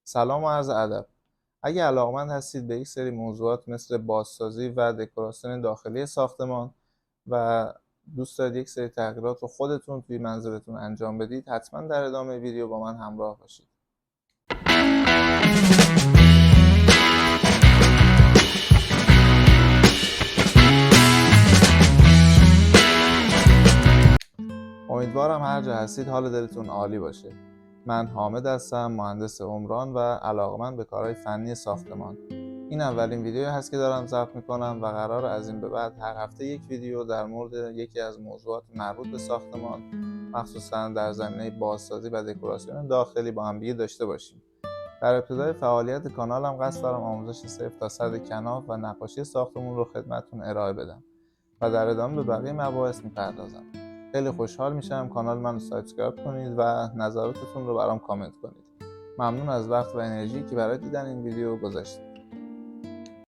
سلام و عرض ادب. اگه علاقمند هستید به یک سری موضوعات مثل بازسازی و دکوراسیون داخلی ساختمان و دوست دارید یک سری تغییرات رو خودتون توی منزلتون انجام بدید، حتما در ادامه ویدیو با من همراه باشید. امیدوارم هر جا هستید حال دلتون عالی باشه. من حامد هستم، مهندس عمران و علاقمند به کارهای فنی ساختمان. این اولین ویدیویی هست که دارم ضبط میکنم و قرار از این به بعد هر هفته یک ویدیو در مورد یکی از موضوعات مربوط به ساختمان، مخصوصا در زمینه بازسازی و دکوراسیون داخلی با هم دیگه داشته باشیم. در ابتدای فعالیت کانالم قصد دارم آموزش 0 تا 100 کناف و نقاشی ساختمون رو خدمتتون ارائه بدم و در ادامه به بقیه مباحث میپردازم. خیلی خوشحال میشم کانال منو سابسکرایب کنید و نظراتتون رو برام کامنت کنید. ممنون از وقت و انرژی که برای دیدن این ویدیو گذاشتید.